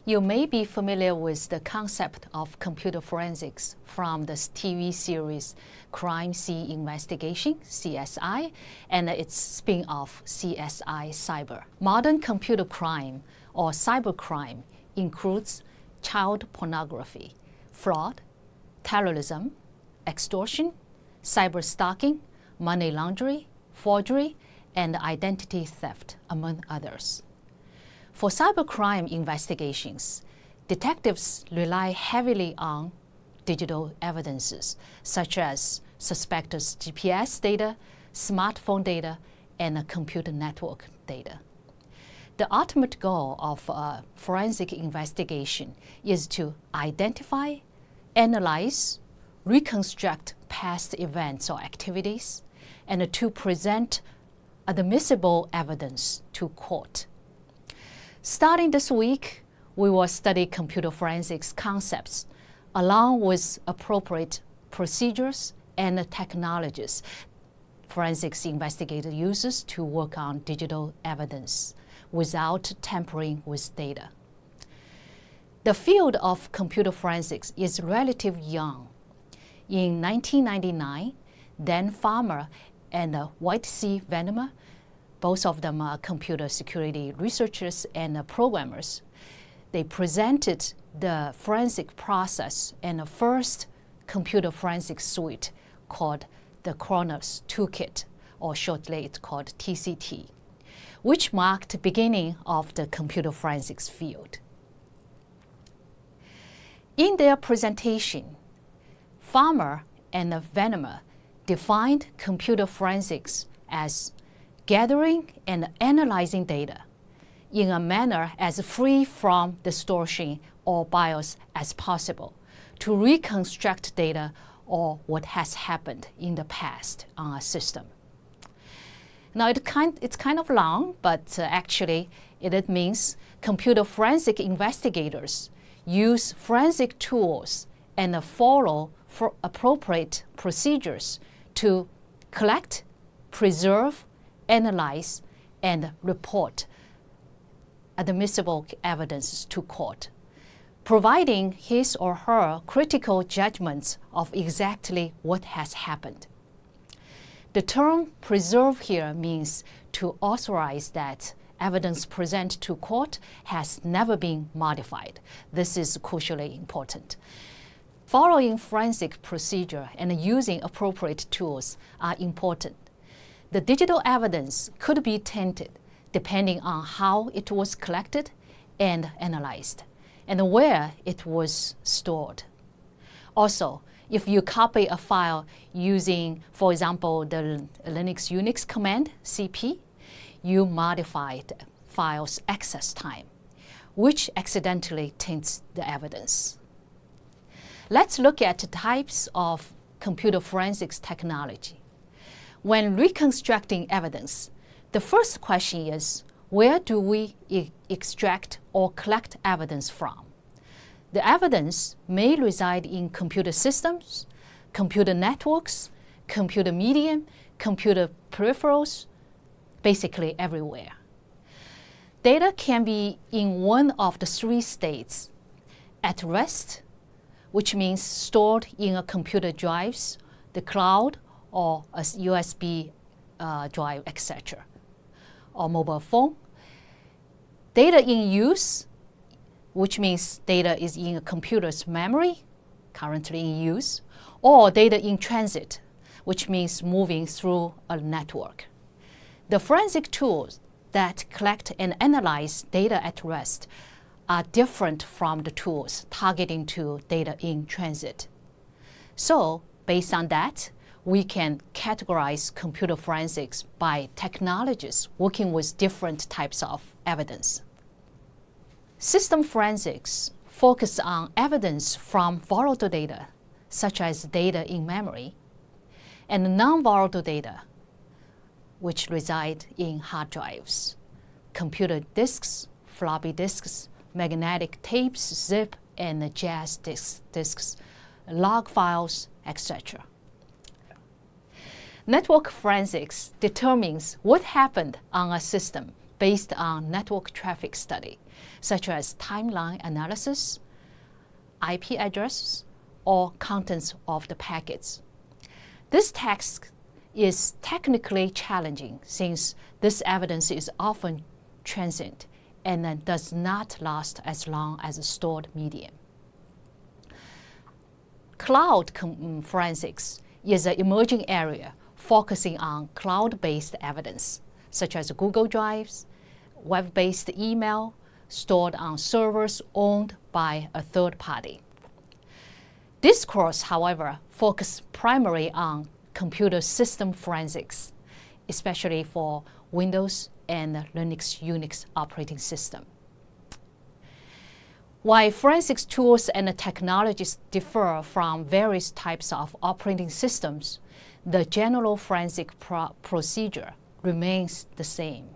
You may be familiar with the concept of computer forensics from the TV series Crime Scene Investigation, CSI, and its spin-off, CSI Cyber. Modern computer crime, or cybercrime, includes child pornography, fraud, terrorism, extortion, cyberstalking, money laundering, forgery, and identity theft, among others. For cybercrime investigations, detectives rely heavily on digital evidences, such as suspect's GPS data, smartphone data, and computer network data. The ultimate goal of a forensic investigation is to identify, analyze, reconstruct past events or activities, and to present admissible evidence to court. Starting this week, we will study computer forensics concepts along with appropriate procedures and technologies forensics investigator uses to work on digital evidence without tampering with data. The field of computer forensics is relatively young. In 1999, Dan Farmer and White C. Venema, both of them are computer security researchers and programmers, they presented the forensic process and the first computer forensic suite called the Kronos Toolkit, or shortly it's called TCT, which marked the beginning of the computer forensics field. In their presentation, Farmer and Venema defined computer forensics as gathering and analyzing data in a manner as free from distortion or bias as possible to reconstruct data or what has happened in the past on a system. Now, it's kind of long, but actually it means computer forensic investigators use forensic tools and follow appropriate procedures to collect, preserve, analyze, and report admissible evidence to court, providing his or her critical judgments of exactly what has happened. The term preserve here means to authorize that evidence presented to court has never been modified. This is crucially important. Following forensic procedure and using appropriate tools are important. The digital evidence could be tainted depending on how it was collected and analyzed, and where it was stored. Also, if you copy a file using, for example, the Linux Unix command, cp, you modify the file's access time, which accidentally taints the evidence. Let's look at the types of computer forensics technology. When reconstructing evidence, the first question is, where do we extract or collect evidence from? The evidence may reside in computer systems, computer networks, computer medium, computer peripherals, basically everywhere. Data can be in one of the three states: at rest, which means stored in a computer drives, the cloud, or a USB drive, etc., or mobile phone. Data in use, which means data is in a computer's memory, currently in use, or data in transit, which means moving through a network. The forensic tools that collect and analyze data at rest are different from the tools targeting to data in transit. So, based on that, we can categorize computer forensics by technologies working with different types of evidence. System forensics focus on evidence from volatile data, such as data in memory, and non-volatile data, which reside in hard drives, computer disks, floppy disks, magnetic tapes, zip, and jazz disks, log files, etc. Network forensics determines what happened on a system based on network traffic study, such as timeline analysis, IP addresses, or contents of the packets. This task is technically challenging since this evidence is often transient and then does not last as long as a stored medium. Cloud forensics is an emerging area focusing on cloud-based evidence, such as Google Drives, web-based email stored on servers owned by a third party. This course, however, focuses primarily on computer system forensics, especially for Windows and Linux Unix operating system. While forensics tools and technologies differ from various types of operating systems, the general forensic procedure remains the same.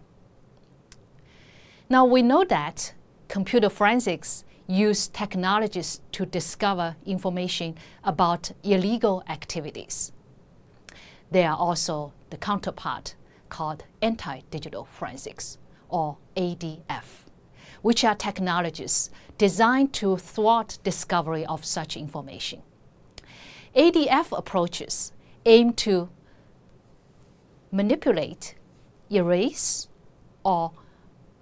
Now we know that computer forensics use technologies to discover information about illegal activities. There are also the counterpart called anti-digital forensics, or ADF, which are technologies designed to thwart discovery of such information. ADF approaches aim to manipulate, erase, or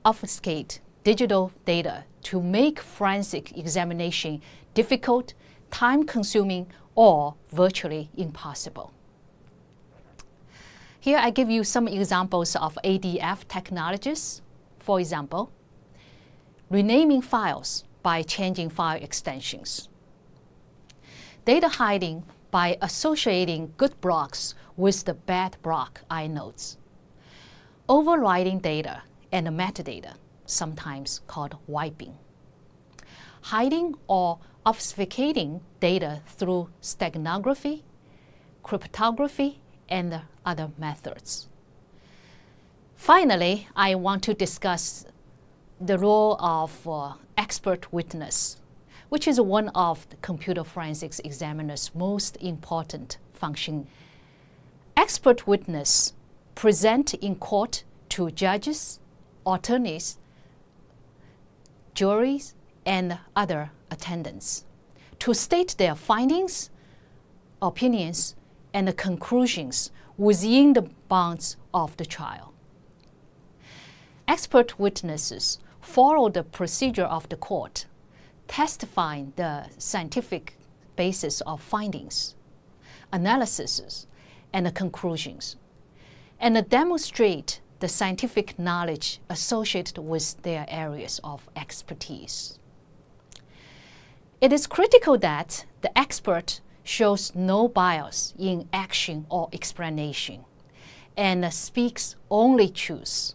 obfuscate digital data to make forensic examination difficult, time-consuming, or virtually impossible. Here I give you some examples of ADF technologies. For example, renaming files by changing file extensions. Data hiding by associating good blocks with the bad block inodes. Overriding data and metadata, sometimes called wiping. Hiding or obfuscating data through steganography, cryptography, and other methods. Finally, I want to discuss the role of expert witness, which is one of the computer forensics examiner's most important functions. Expert witness present in court to judges, attorneys, juries, and other attendants to state their findings, opinions, and conclusions within the bounds of the trial. Expert witnesses follow the procedure of the court, testifying the scientific basis of findings, analyses, and conclusions, and demonstrate the scientific knowledge associated with their areas of expertise. It is critical that the expert shows no bias in action or explanation and speaks only truth.